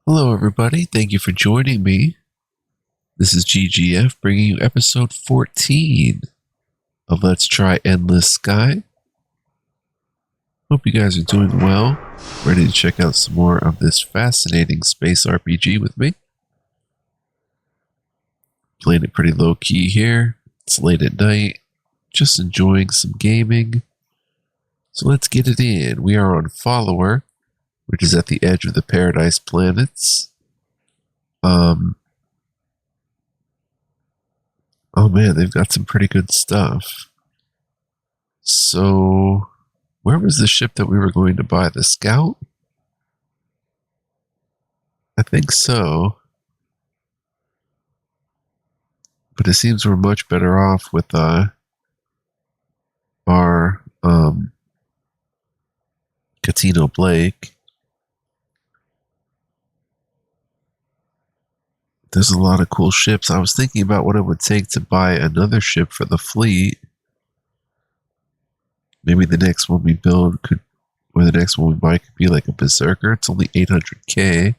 Hello, everybody. Thank you for joining me. This is GGF bringing you episode 14 of Let's Try Endless Sky. Hope you guys are doing well. Ready to check out some more of this fascinating space RPG with me. Playing it pretty low key here. It's late at night. Just enjoying some gaming. So let's get it in. We are on Follower, which is at the edge of the Paradise Planets. Oh man, they've got some pretty good stuff. So, where was the ship that we were going to buy? The Scout? I think so. But it seems we're much better off with our Catino Blake. There's a lot of cool ships. I was thinking about what it would take to buy another ship for the fleet. Maybe the next one we build could, or the next one we buy could be like a Berserker. It's only 800k.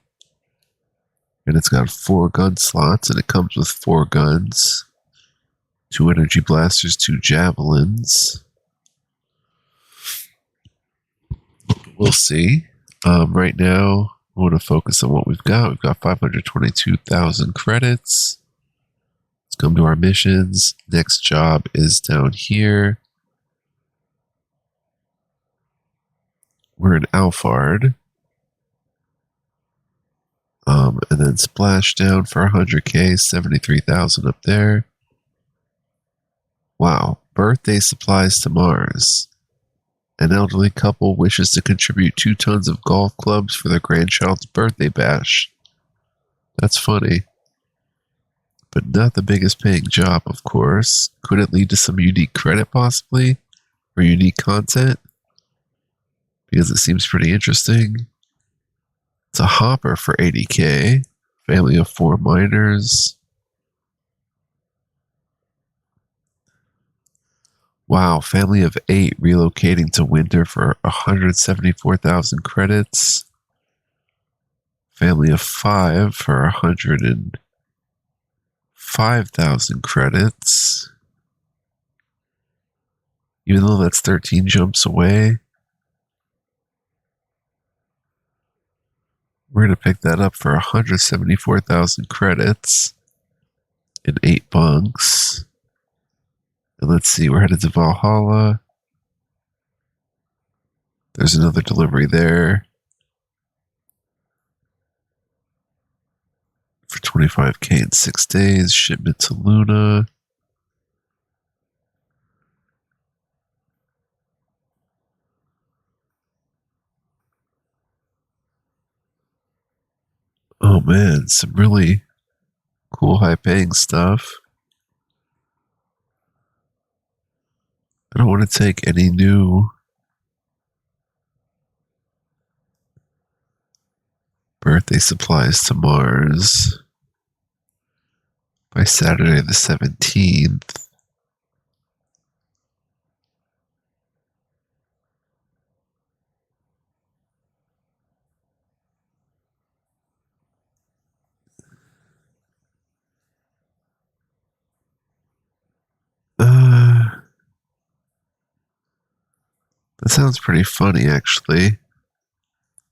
And it's got 4 gun slots, and it comes with 4 guns. 2 energy blasters, 2 javelins. We'll see. Right now, I want to focus on what we've got. We've got 522,000 credits. Let's come to our missions. Next job is down here. We're in Alphard. And then Splashdown for 100k, 73,000 up there. Wow. Birthday supplies to Mars. An elderly couple wishes to contribute 2 tons of golf clubs for their grandchild's birthday bash. That's funny. But not the biggest paying job, of course. Could it lead to some unique credit, possibly? Or unique content? Because it seems pretty interesting. It's a hopper for 80k. Family of 4 miners. Wow, family of 8 relocating to Winter for 174,000 credits. Family of 5 for 105,000 credits. Even though that's 13 jumps away. We're going to pick that up for 174,000 credits and 8 bunks. And let's see, we're headed to Valhalla. There's another delivery there for 25k in 6 days. Shipment to Luna. Oh man, some really cool high-paying stuff. I don't want to take any new birthday supplies to Mars by Saturday the 17th. That sounds pretty funny, actually.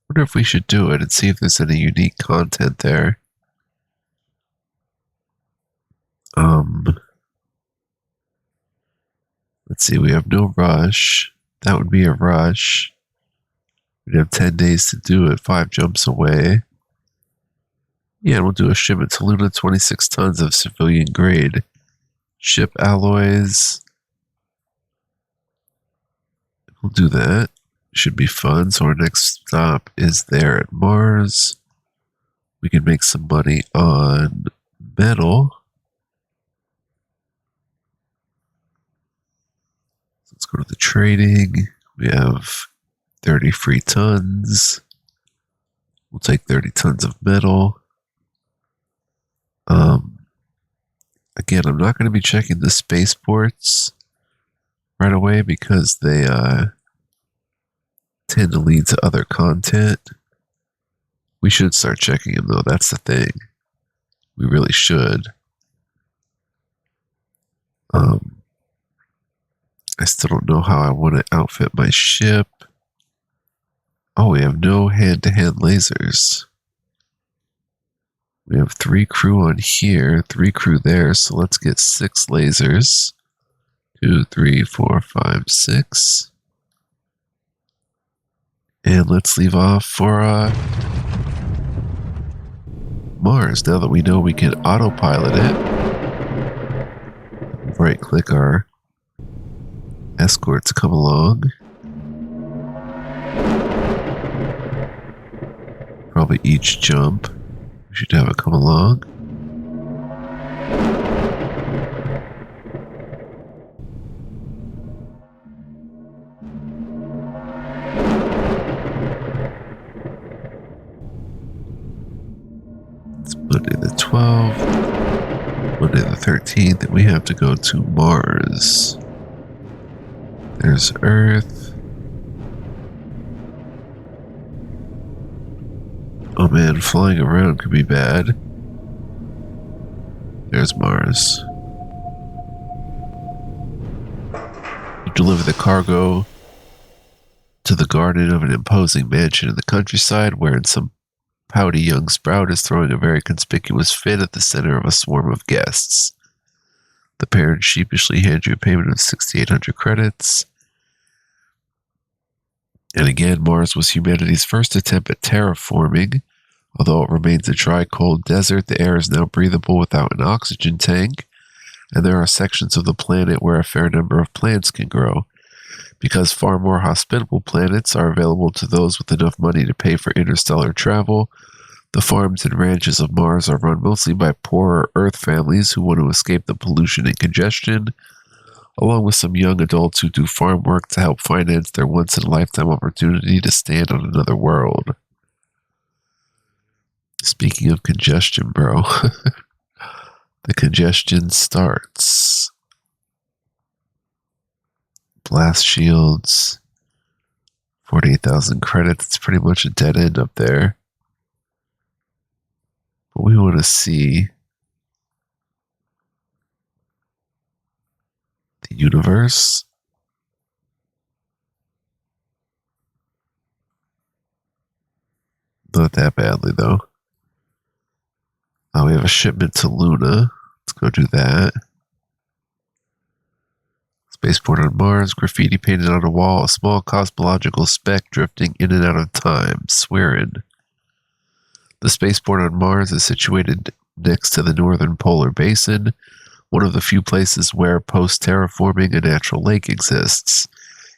Wonder if we should do it and see if there's any unique content there. Let's see, we have no rush. That would be a rush. We'd have 10 days to do it, 5 jumps away. Yeah, we'll do a shipment to Luna, 26 tons of civilian grade ship alloys. We'll do that. Should be fun. So our next stop is there at Mars. We can make some money on metal. Let's go to the trading. We have 30 free tons. We'll take 30 tons of metal. Again, I'm not going to be checking the spaceports right away because they tend to lead to other content. We should start checking him, though. That's the thing. We really should. I still don't know how I want to outfit my ship. Oh, we have no hand-to-hand lasers. We have 3 crew on here, 3 crew there, so let's get 6 lasers. 2, 3, 4, 5, 6. And let's leave off for Mars, now that we know we can autopilot it. Right-click our escorts come along. Probably each jump. We should have it come along. It's Monday the 12th, Monday the 13th, and we have to go to Mars. There's Earth. Oh man, flying around could be bad. There's Mars. You deliver the cargo to the garden of an imposing mansion in the countryside, wherein some pouty young sprout is throwing a very conspicuous fit at the center of a swarm of guests. The parent sheepishly hands you a payment of 6,800 credits. And again, Mars was humanity's first attempt at terraforming. Although it remains a dry, cold desert, the air is now breathable without an oxygen tank, and there are sections of the planet where a fair number of plants can grow. Because far more hospitable planets are available to those with enough money to pay for interstellar travel, the farms and ranches of Mars are run mostly by poorer Earth families who want to escape the pollution and congestion, along with some young adults who do farm work to help finance their once-in-a-lifetime opportunity to stand on another world. Speaking of congestion, bro, the congestion starts. Blast shields, 48,000 credits. It's pretty much a dead end up there. But we want to see the universe. Not that badly, though. We have a shipment to Luna. Let's go do that. Spaceport on Mars, graffiti painted on a wall, a small cosmological speck drifting in and out of time, swearing. The spaceport on Mars is situated next to the northern polar basin, one of the few places where, post-terraforming, a natural lake exists.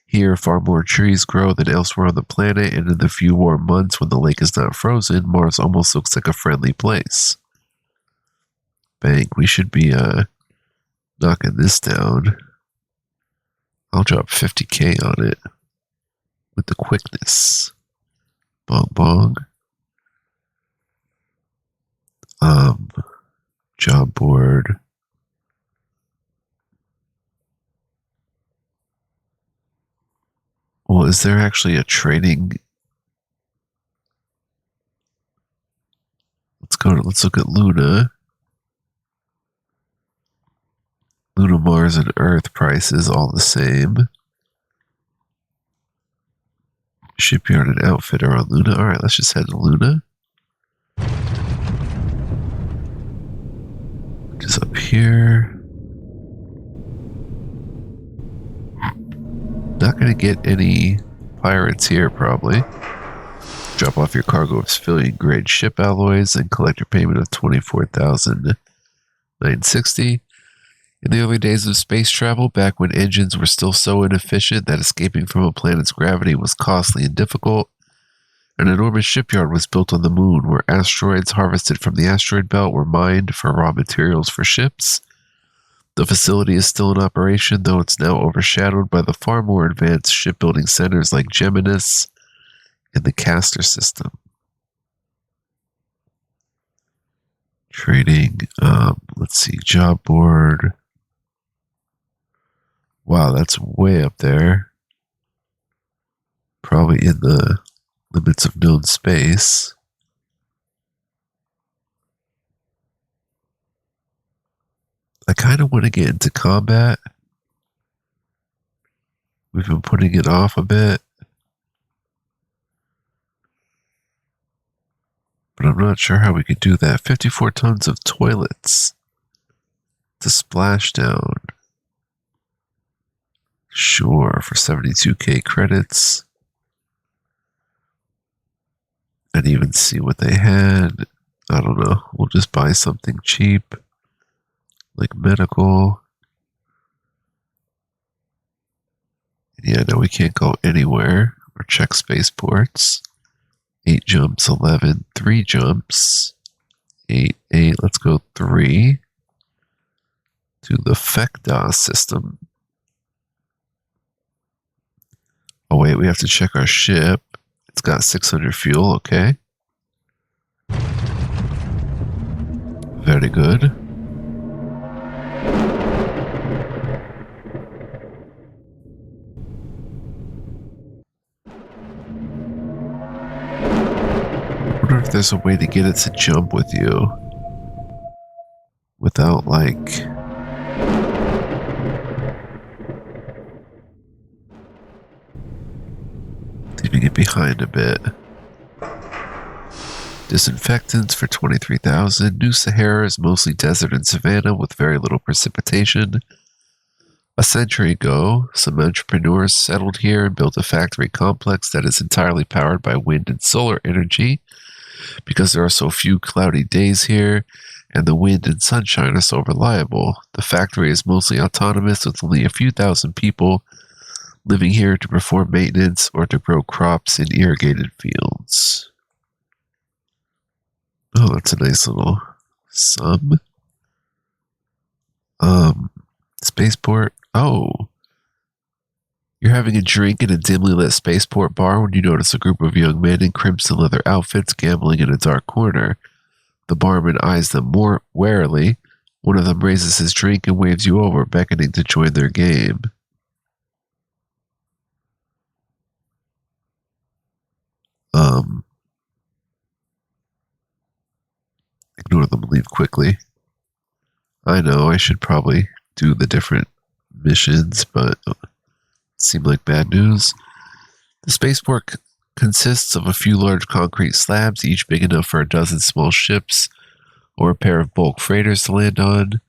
Here, far more trees grow than elsewhere on the planet, and in the few warm months when the lake is not frozen, Mars almost looks like a friendly place. Bang, we should be knocking this down. I'll drop 50k on it with the quickness. Bong bong. Job board. Well, is there actually a trading? Let's look at Luna. Luna, Mars, and Earth prices all the same. Shipyard and outfitter on Luna. Alright, let's just head to Luna. Just up here. Not going to get any pirates here, probably. Drop off your cargo of civilian grade ship alloys and collect your payment of 24,960. In the early days of space travel, back when engines were still so inefficient that escaping from a planet's gravity was costly and difficult, an enormous shipyard was built on the moon where asteroids harvested from the asteroid belt were mined for raw materials for ships. The facility is still in operation, though it's now overshadowed by the far more advanced shipbuilding centers like Geminis and the Castor system. Trading, let's see, job board. Wow, that's way up there. Probably in the limits of known space. I kind of want to get into combat. We've been putting it off a bit. But I'm not sure how we could do that. 54 tons of toilets to splash down. Sure, for 72k credits. And even see what they had. I don't know. We'll just buy something cheap. Like medical. Yeah, no, we can't go anywhere. Or check spaceports. 8 jumps, 11. 3 jumps. 8, 8. Let's go 3. To the Fecta system. Oh, wait, we have to check our ship. It's got 600 fuel, okay. Very good. I wonder if there's a way to get it to jump with you. Without, like... leaving it behind a bit. Disinfectants for 23,000. New Sahara is mostly desert and savanna with very little precipitation. A century ago, some entrepreneurs settled here and built a factory complex that is entirely powered by wind and solar energy. Because there are so few cloudy days here, and the wind and sunshine are so reliable, the factory is mostly autonomous with only a few thousand people living here to perform maintenance or to grow crops in irrigated fields. Oh, that's a nice little sum. Spaceport. Oh. You're having a drink in a dimly lit spaceport bar when you notice a group of young men in crimson leather outfits gambling in a dark corner. The barman eyes them more warily. One of them raises his drink and waves you over, beckoning to join their game. Ignore them and leave quickly. I know, I should probably do the different missions, but it seemed like bad news. The spaceport consists of a few large concrete slabs, each big enough for a dozen small ships or a pair of bulk freighters to land on.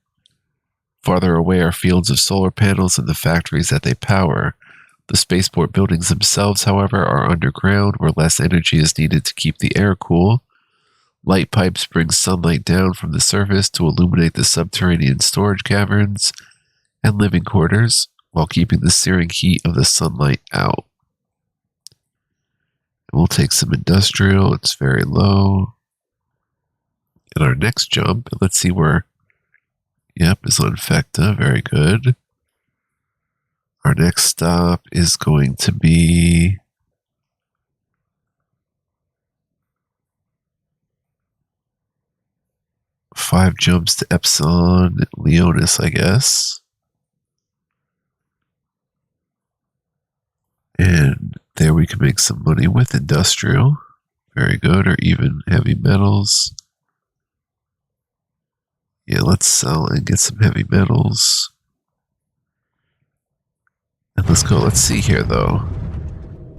Farther away are fields of solar panels and the factories that they power. The spaceport buildings themselves, however, are underground where less energy is needed to keep the air cool. Light pipes bring sunlight down from the surface to illuminate the subterranean storage caverns and living quarters while keeping the searing heat of the sunlight out. And we'll take some industrial. It's very low. And our next jump, let's see where... Yep, is on Fecta. Very good. Our next stop is going to be... 5 jumps to Epsilon Leonis, I guess. And there we can make some money with industrial. Very good, or even heavy metals. Yeah, let's sell and get some heavy metals. And let's go. Let's see here, though.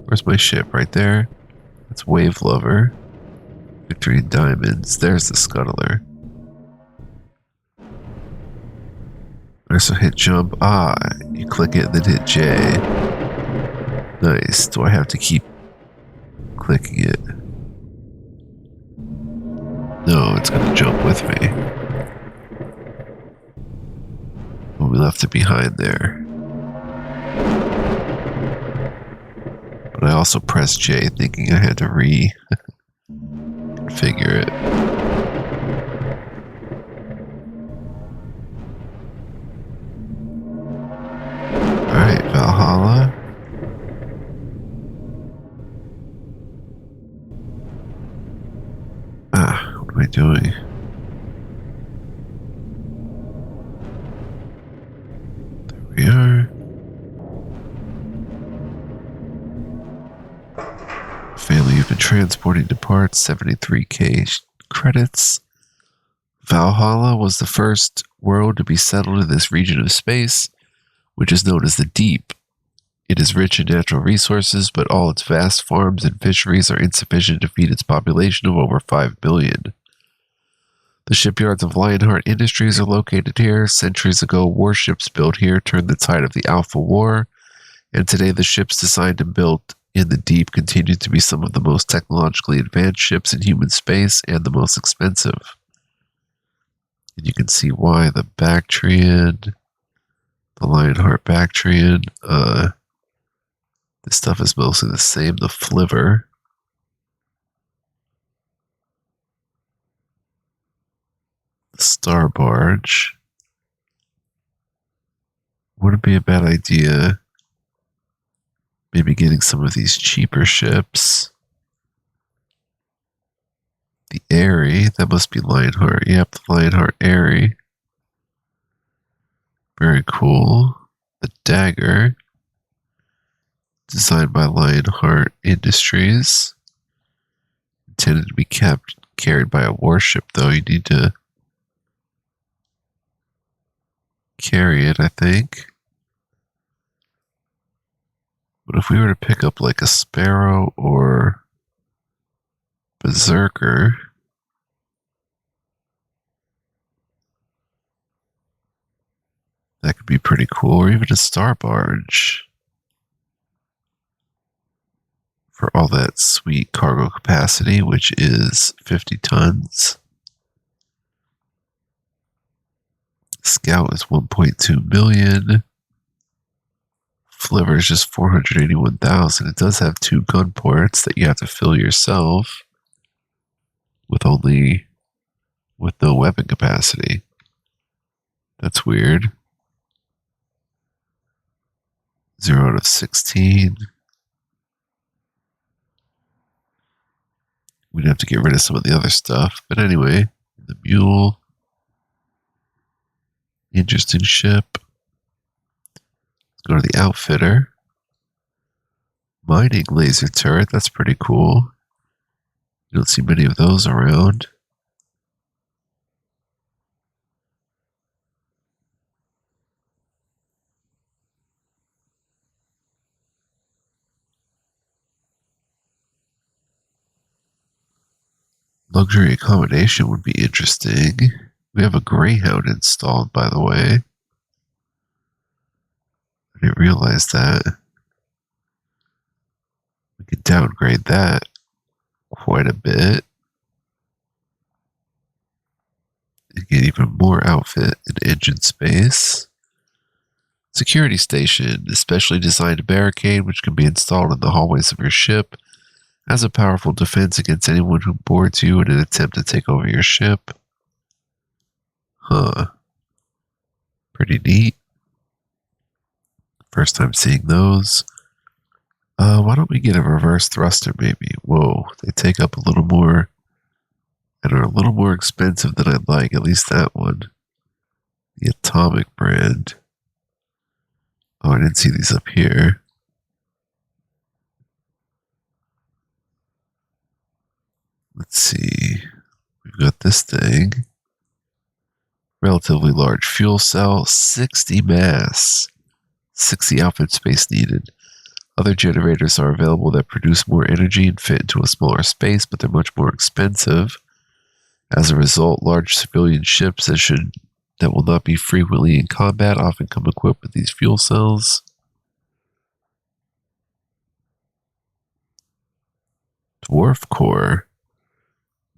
Where's my ship? Right there. That's Wave Lover. Victory in Diamonds. There's the Scuttler. Alright, so hit jump. Ah, you click it, then hit J. Nice. Do I have to keep clicking it? No, it's going to jump with me. Well, we left it behind there. But I also pressed J thinking I had to reconfigure it. Alright, Valhalla. What am I doing? There we are. Family you've been transporting departs, 73k credits. Valhalla was the first world to be settled in this region of space, which is known as the Deep. It is rich in natural resources, but all its vast farms and fisheries are insufficient to feed its population of over 5 billion. The shipyards of Lionheart Industries are located here. Centuries ago, warships built here turned the tide of the Alpha War, and today the ships designed and built in the Deep continue to be some of the most technologically advanced ships in human space and the most expensive. And you can see why the Bactrian, the Lionheart Bactrian, this stuff is mostly the same. The Flivver, the Star Barge. Wouldn't be a bad idea. Maybe getting some of these cheaper ships. The Airy, that must be Lionheart. Yep, the Lionheart Airy. Very cool. The Dagger, designed by Lionheart Industries. Intended to be carried by a warship, though. You need to carry it, I think. But if we were to pick up like a Sparrow or Berserker, that could be pretty cool. Or even a Star Barge for all that sweet cargo capacity, which is 50 tons. Scout is 1.2 million. Flivver is just 481,000. It does have 2 gun ports that you have to fill yourself with no weapon capacity. That's weird. 0 out of 16. We'd have to get rid of some of the other stuff. But anyway, the Mule. Interesting ship. Let's go to the Outfitter. Mining laser turret. That's pretty cool. You don't see many of those around. Luxury accommodation would be interesting. We have a Greyhound installed, by the way. I didn't realize that. We could downgrade that quite a bit. And get even more outfit and engine space. Security station, especially designed barricade, which can be installed in the hallways of your ship, has a powerful defense against anyone who boards you in an attempt to take over your ship. Huh. Pretty neat. First time seeing those. Why don't we get a reverse thruster maybe? Whoa, they take up a little more and are a little more expensive than I'd like, at least that one. The Atomic brand. Oh, I didn't see these up here. Let's see. We've got this thing. Relatively large fuel cell, 60 mass, 60 outfit space needed. Other generators are available that produce more energy and fit into a smaller space, but they're much more expensive. As a result, large civilian ships that will not be frequently in combat often come equipped with these fuel cells. Dwarf core.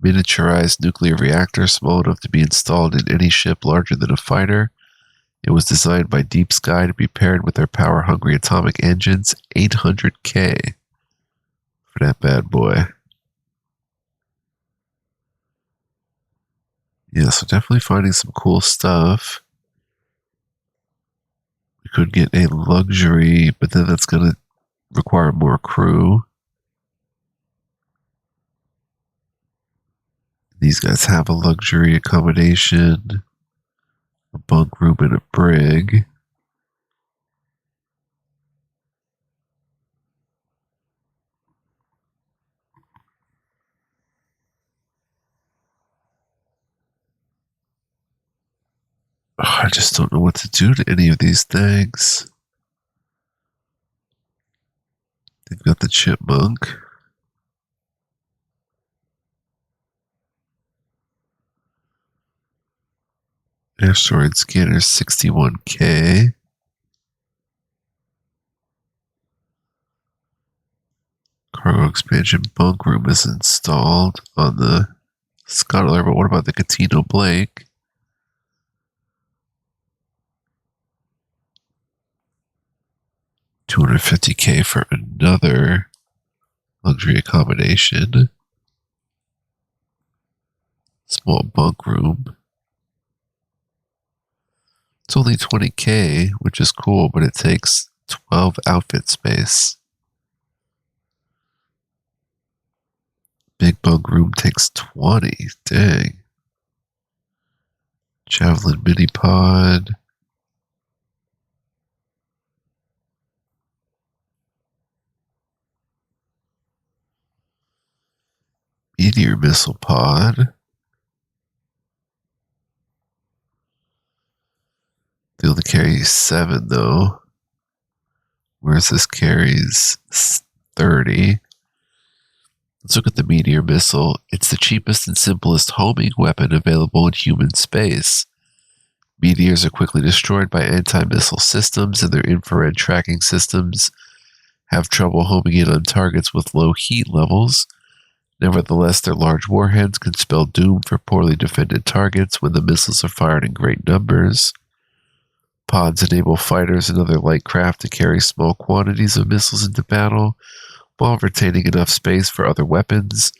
Miniaturized nuclear reactor small enough to be installed in any ship larger than a fighter. It was designed by Deep Sky to be paired with their power-hungry atomic engines. 800K for that bad boy. Yeah, so definitely finding some cool stuff. We could get a luxury, but then that's going to require more crew. These guys have a luxury accommodation, a bunk room, and a brig. I just don't know what to do to any of these things. They've got the chipmunk. Asteroid scanner 61K. Cargo expansion bunk room is installed on the Scuttler, but what about the Catino Blake? $250K for another luxury accommodation. Small bunk room. It's only 20K, which is cool, but it takes 12 outfit space. Big bunk room takes 20. Dang. Javelin mini pod. Meteor missile pod. They only carry 7 though. Whereas this carries 30. Let's look at the meteor missile. It's the cheapest and simplest homing weapon available in human space. Meteors are quickly destroyed by anti-missile systems, and their infrared tracking systems have trouble homing in on targets with low heat levels. Nevertheless, their large warheads can spell doom for poorly defended targets when the missiles are fired in great numbers. Pods enable fighters and other light craft to carry small quantities of missiles into battle, while retaining enough space for other weapons.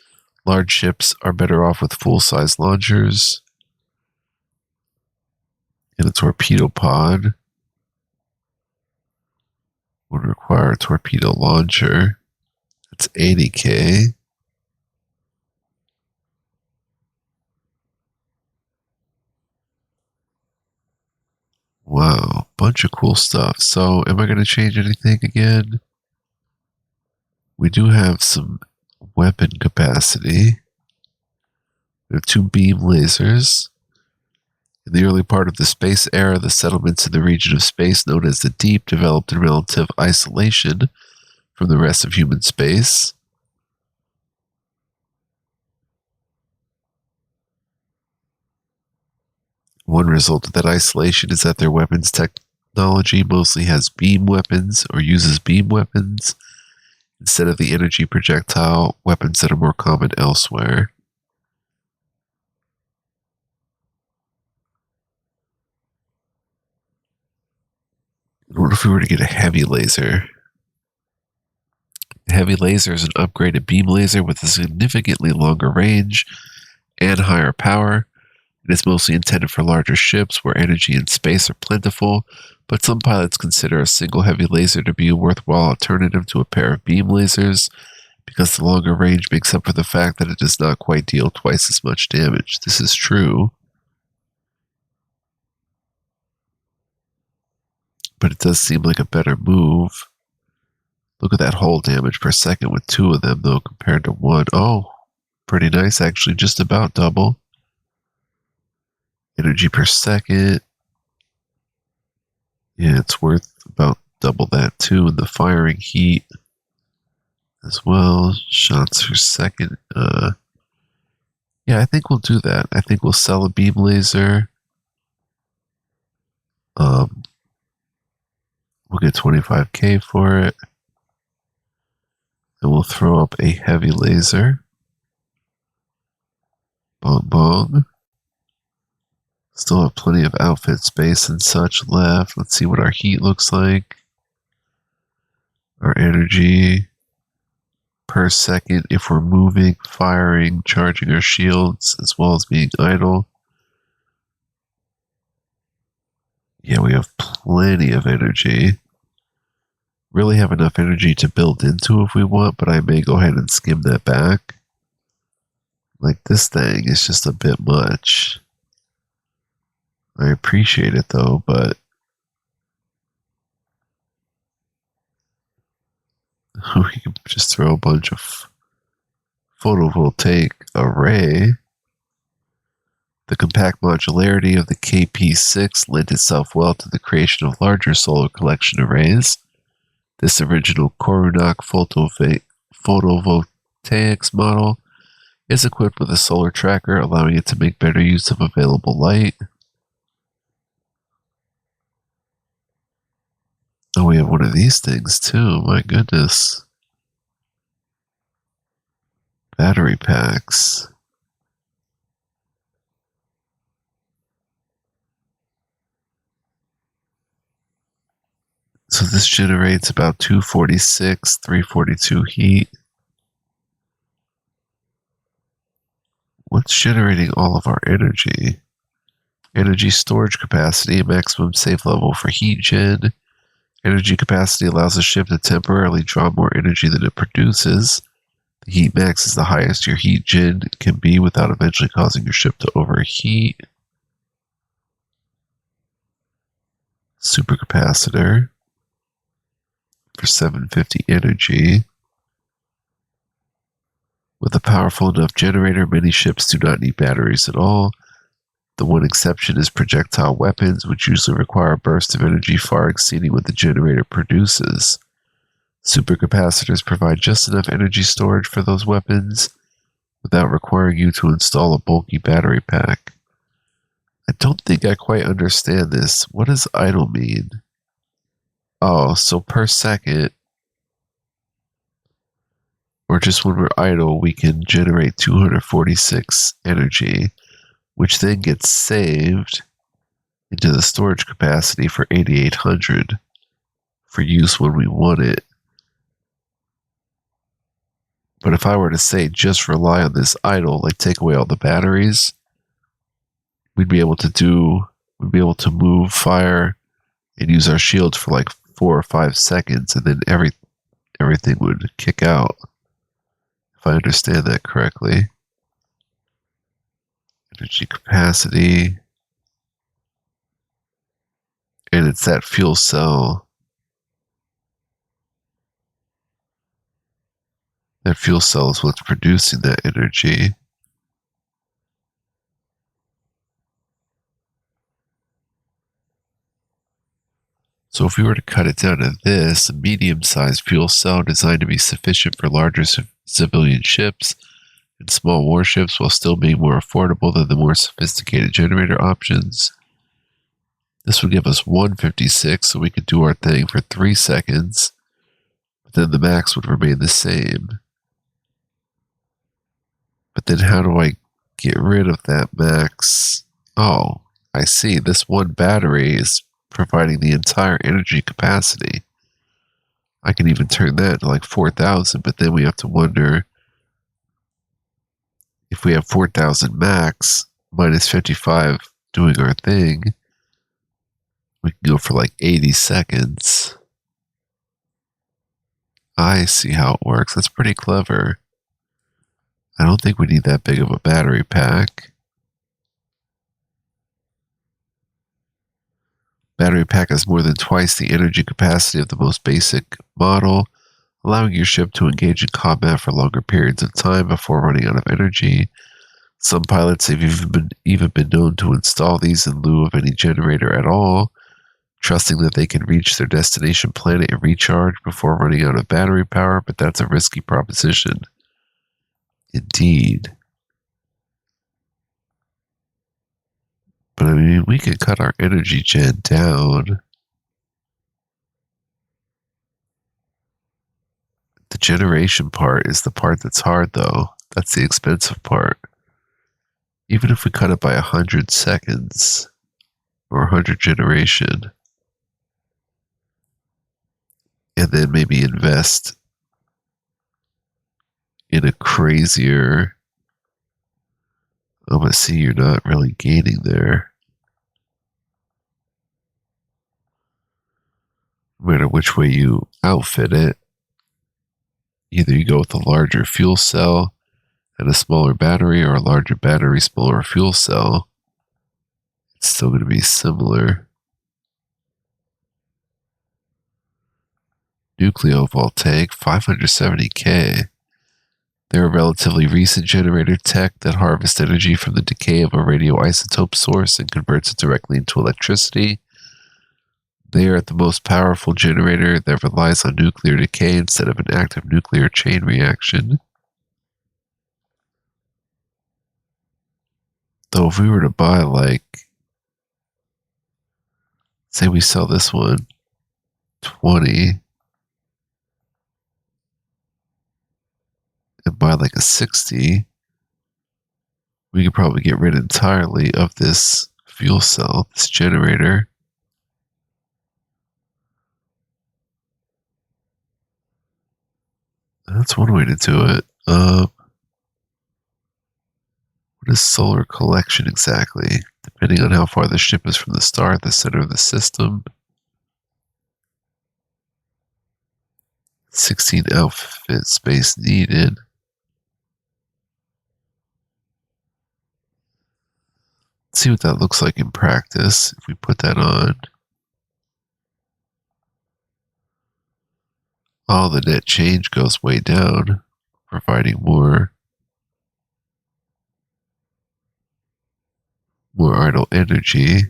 Large ships are better off with full-size launchers. And a torpedo pod would require a torpedo launcher. That's 80K. Wow, bunch of cool stuff. So, am I going to change anything again? We do have some weapon capacity. We have 2 beam lasers. In the early part of the space era, the settlements in the region of space known as the Deep developed in relative isolation from the rest of human space. One result of that isolation is that their weapons technology mostly has beam weapons or uses beam weapons instead of the energy projectile weapons that are more common elsewhere. What if we were to get a heavy laser? A heavy laser is an upgraded beam laser with a significantly longer range and higher power. It is mostly intended for larger ships where energy and space are plentiful, but some pilots consider a single heavy laser to be a worthwhile alternative to a pair of beam lasers because the longer range makes up for the fact that it does not quite deal twice as much damage. This is true, but it does seem like a better move. Look at that hull damage per second with 2 of them, though, compared to 1. Oh, pretty nice, actually, just about double. Energy per second. Yeah, it's worth about double that, too, and the firing heat as well. Shots per second. Yeah, I think we'll do that. I think we'll sell a beam laser. We'll get 25K for it. And we'll throw up a heavy laser. Bong bong. Still have plenty of outfit space and such left. Let's see what our heat looks like. Our energy per second if we're moving, firing, charging our shields, as well as being idle. Yeah, we have plenty of energy. Really have enough energy to build into if we want, but I may go ahead and skim that back. Like, this thing is just a bit much. I appreciate it though, but we can just throw a bunch of photovoltaic array. The compact modularity of the KP6 lent itself well to the creation of larger solar collection arrays. This original Corunac photovoltaics model is equipped with a solar tracker, allowing it to make better use of available light. Oh, we have one of these things too, my goodness. Battery packs. So this generates about 246, 342 heat. What's generating all of our energy? Energy storage capacity, maximum safe level for heat gen. Energy capacity allows a ship to temporarily draw more energy than it produces. The heat max is the highest your heat gen can be without eventually causing your ship to overheat. Supercapacitor for 750 energy. With a powerful enough generator, many ships do not need batteries at all. The one exception is projectile weapons, which usually require a burst of energy far exceeding what the generator produces. Supercapacitors provide just enough energy storage for those weapons without requiring you to install a bulky battery pack. I don't think I quite understand this. What does idle mean? Oh, so per second, or just when we're idle, we can generate 246 energy, which then gets saved into the storage capacity for 8800 for use when we want it. But if I were to say just rely on this idle, like take away all the batteries, we'd be able to move, fire, and use our shields for like 4 or 5 seconds, and then everything would kick out. If I understand that correctly. Energy capacity. And it's that fuel cell. That fuel cell is what's producing that energy. So if we were to cut it down to this, a medium-sized fuel cell designed to be sufficient for larger civilian ships and small warships while still being more affordable than the more sophisticated generator options. This would give us 156, so we could do our thing for 3 seconds, but then the max would remain the same. But then how do I get rid of that max? Oh, I see. This one battery is providing the entire energy capacity. I can even turn that to like 4,000, but then we have to wonder if we have 4,000 max minus 55 doing our thing, we can go for like 80 seconds. I see how it works. That's pretty clever. I don't think we need that big of a battery pack. Battery pack has more than twice the energy capacity of the most basic model, allowing your ship to engage in combat for longer periods of time before running out of energy. Some pilots have even been known to install these in lieu of any generator at all, trusting that they can reach their destination planet and recharge before running out of battery power, but that's a risky proposition. Indeed. But I mean, we could cut our energy gen down. The generation part is the part that's hard, though. That's the expensive part. Even if we cut it by 100 seconds, or 100 generation, and then maybe invest in a crazier... Oh, but see, you're not really gaining there. No matter which way you outfit it, either you go with a larger fuel cell and a smaller battery, or a larger battery, smaller fuel cell. It's still going to be similar. Nucleovoltaic, 570K. They're a relatively recent generator tech that harvests energy from the decay of a radioisotope source and converts it directly into electricity. They are the most powerful generator that relies on nuclear decay instead of an active nuclear chain reaction. Though if we were to buy, like, say we sell this one, 20, and buy like a 60, we could probably get rid entirely of this fuel cell, this generator. That's one way to do it. What is solar collection exactly? Depending on how far the ship is from the star at the center of the system. 16 outfit space needed. Let's see what that looks like in practice if we put that on. Oh, the net change goes way down, providing more idle energy.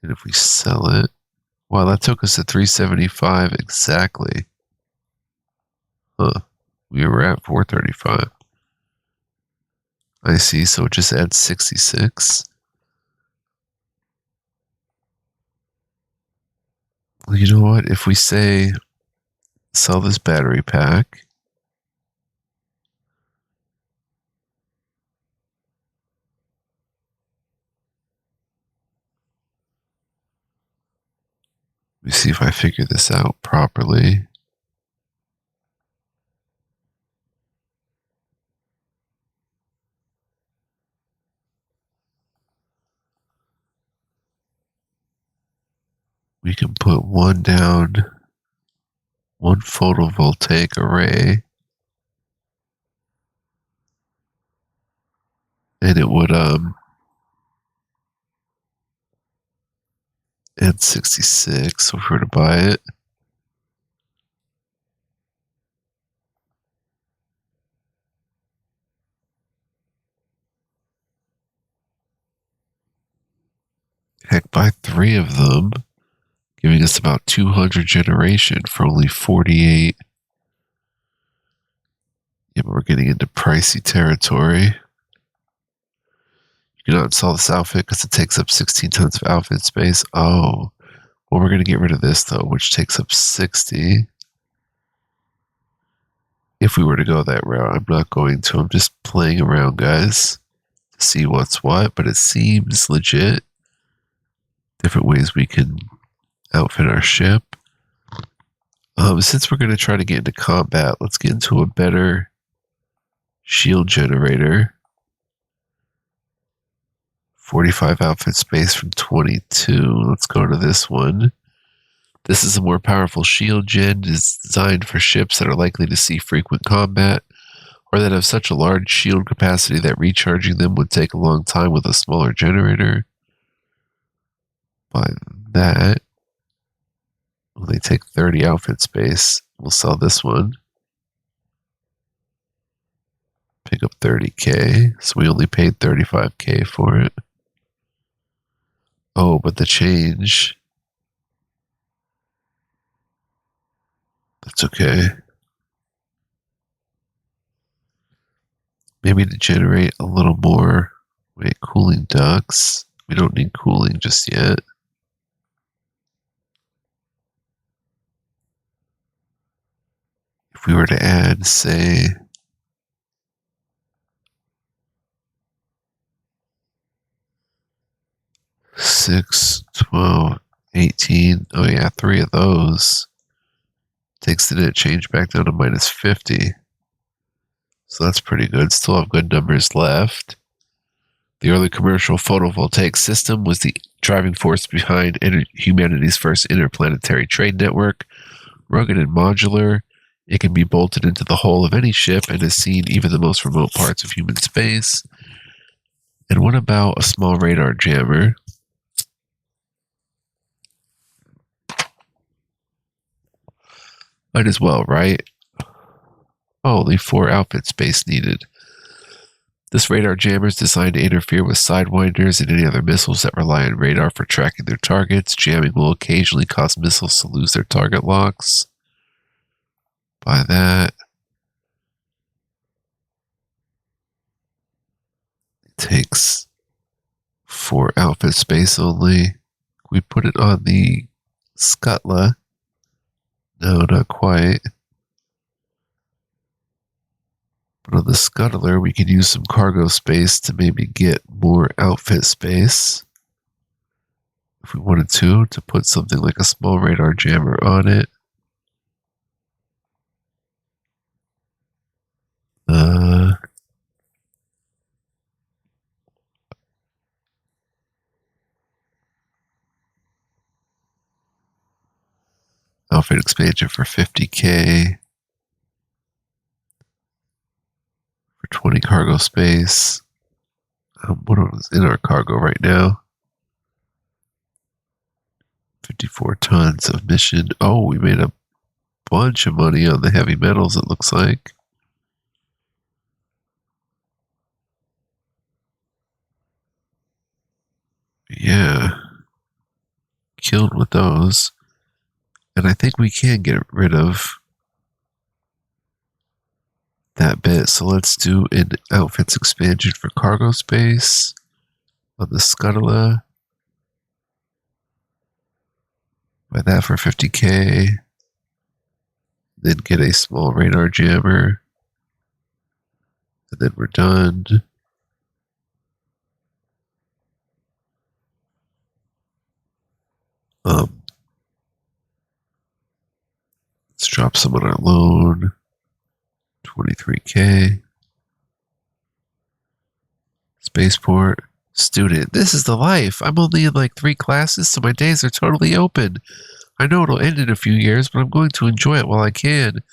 And if we sell it, wow, that took us to 375 exactly. Huh. We were at 435. I see, so it just adds 66. Well, you know what? If we say sell this battery pack, let me see if I figure this out properly. We can put one down, one photovoltaic array, and it would add 66 so if we were to buy it. Heck, buy 3 of them, giving us about 200 generation for only 48. Yeah, but we're getting into pricey territory. You cannot install this outfit because it takes up 16 tons of outfit space. Oh, well, we're going to get rid of this, though, which takes up 60. If we were to go that route, I'm not going to. I'm just playing around, guys, to see what's what, but it seems legit. Different ways we can outfit our ship. Since we're going to try to get into combat, let's get into a better shield generator. 45 outfit space from 22. Let's go to this one. This is a more powerful shield gen designed for ships that are likely to see frequent combat or that have such a large shield capacity that recharging them would take a long time with a smaller generator. Buy that. Well, they take 30 outfit space. We'll sell this one. Pick up 30K. So we only paid 35K for it. Oh, but the change. That's okay. Maybe to generate a little more. Wait, cooling ducts. We don't need cooling just yet. If we were to add, say, 6, 12, 18. Oh yeah, 3 of those. Takes the net change back down to minus 50. So that's pretty good. Still have good numbers left. The early commercial photovoltaic system was the driving force behind humanity's first interplanetary trade network. Rugged and modular, it can be bolted into the hull of any ship and has seen even the most remote parts of human space. And what about a small radar jammer? Might as well, right? Only 4 outfit space needed. This radar jammer is designed to interfere with sidewinders and any other missiles that rely on radar for tracking their targets. Jamming will occasionally cause missiles to lose their target locks. Buy that. It takes 4 outfit space only. We put it on the Scutla. No, not quite. But on the Scuttler, we can use some cargo space to maybe get more outfit space. If we wanted to put something like a small radar jammer on it. Outfit expansion for 50K. For 20 cargo space. What is in our cargo right now? 54 tons of mission. Oh, we made a bunch of money on the heavy metals, it looks like. Yeah. Killed with those. And I think we can get rid of that bit. So let's do an outfits expansion for cargo space on the Scutula. Buy that for 50K. Then get a small radar jammer. And then we're done. Let's drop some on our loan. 23K. Spaceport. Student. This is the life. I'm only in like 3 classes, so my days are totally open. I know it'll end in a few years, but I'm going to enjoy it while I can.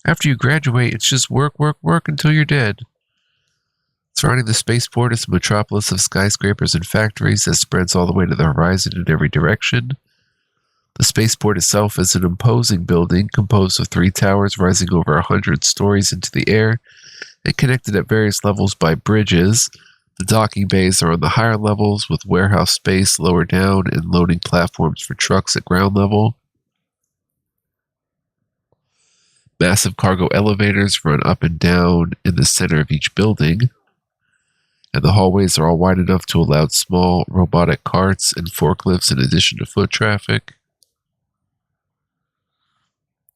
After you graduate, it's just work, work, work until you're dead. Surrounding the spaceport is a metropolis of skyscrapers and factories that spreads all the way to the horizon in every direction. The spaceport itself is an imposing building composed of 3 towers rising over 100 stories into the air and connected at various levels by bridges. The docking bays are on the higher levels with warehouse space lower down and loading platforms for trucks at ground level. Massive cargo elevators run up and down in the center of each building, and the hallways are all wide enough to allow small robotic carts and forklifts in addition to foot traffic.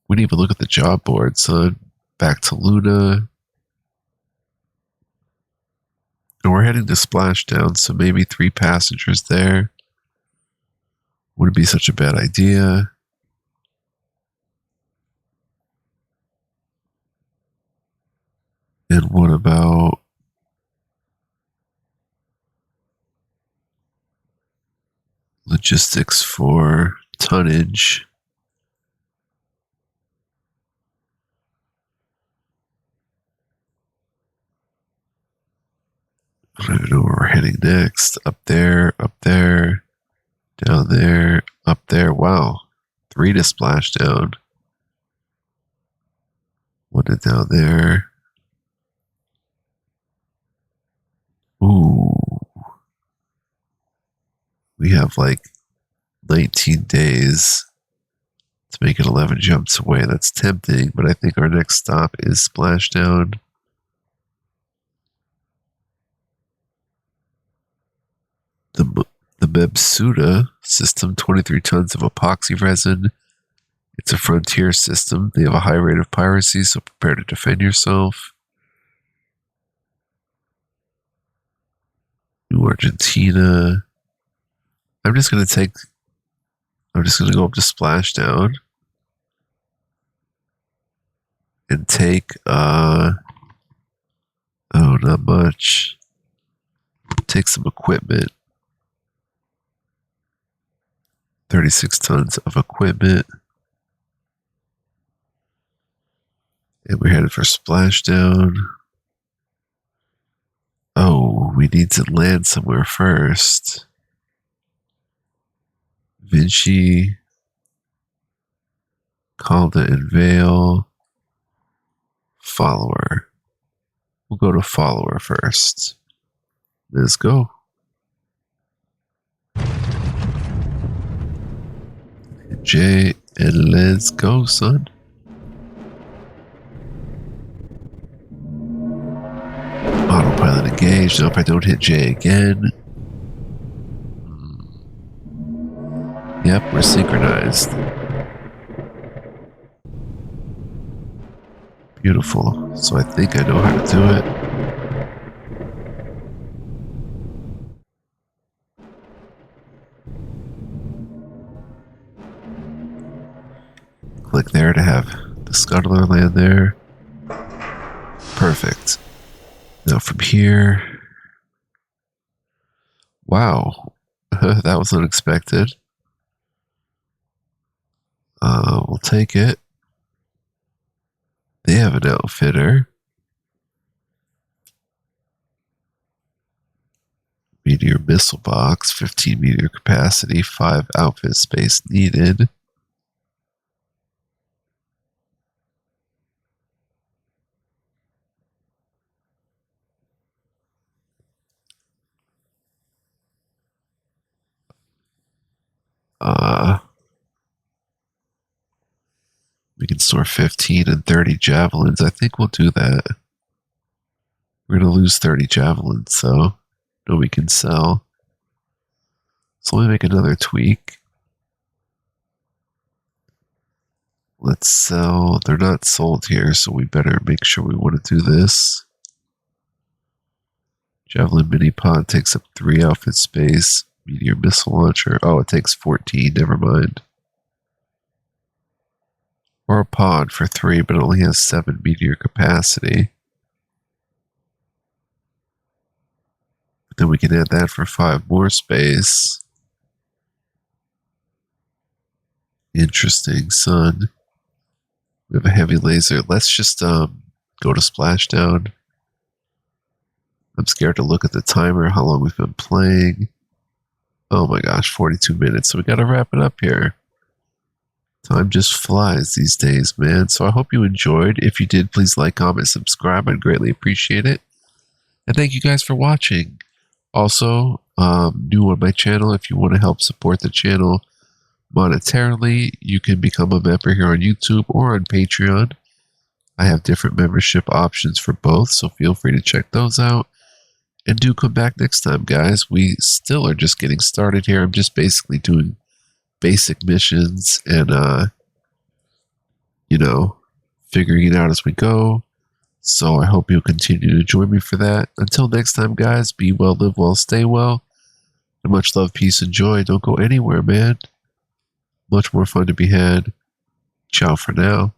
We didn't even look at the job board, son. Back to Luna. And we're heading to Splashdown, so maybe 3 passengers there. Wouldn't be such a bad idea. And what about logistics for tonnage? I don't even know where we're heading next. Up there, down there, up there. Wow. 3 to Splashdown. 1 to down there. Ooh. We have like 19 days to make it 11 jumps away. That's tempting, but I think our next stop is Splashdown. The Mebsuda system, 23 tons of epoxy resin. It's a frontier system. They have a high rate of piracy, so prepare to defend yourself. New Argentina. I'm just going to go up to Splashdown and take, oh, not much. Take some equipment. 36 tons of equipment. And we're headed for Splashdown. Oh, we need to land somewhere first. Vinci, Calda and Vale, Follower. We'll go to follower first. Let's go. J, and let's go, son. Autopilot engaged. Now if I don't hit J again. Yep, we're synchronized. Beautiful. So I think I know how to do it. Click there to have the scuttler land there. Perfect. Now from here. Wow. That was unexpected. We'll take it. They have an outfitter. Meteor missile box, 15 meteor capacity, 5 outfit space needed. We can store 15 and 30 javelins. I think we'll do that. We're going to lose 30 javelins, so no, we can sell. So let me make another tweak. Let's sell. They're not sold here, so we better make sure we want to do this. Javelin mini pod takes up 3 outfit space. Meteor missile launcher. Oh, it takes 14. Never mind. Or a pod for 3, but it only has 7 meteor capacity. But then we can add that for 5 more space. Interesting, son. We have a heavy laser. Let's just go to splashdown. I'm scared to look at the timer, how long we've been playing. Oh my gosh, 42 minutes. So we got to wrap it up here. Time just flies these days, man. So I hope you enjoyed. If you did, please like, comment, subscribe. I'd greatly appreciate it. And thank you guys for watching. Also, new on my channel, if you want to help support the channel monetarily, you can become a member here on YouTube or on Patreon. I have different membership options for both, so feel free to check those out. And do come back next time, guys. We still are just getting started here. I'm just basically doing basic missions and, you know, figuring it out as we go. So I hope you'll continue to join me for that. Until next time, guys, be well, live well, stay well. And much love, peace, and joy. Don't go anywhere, man. Much more fun to be had. Ciao for now.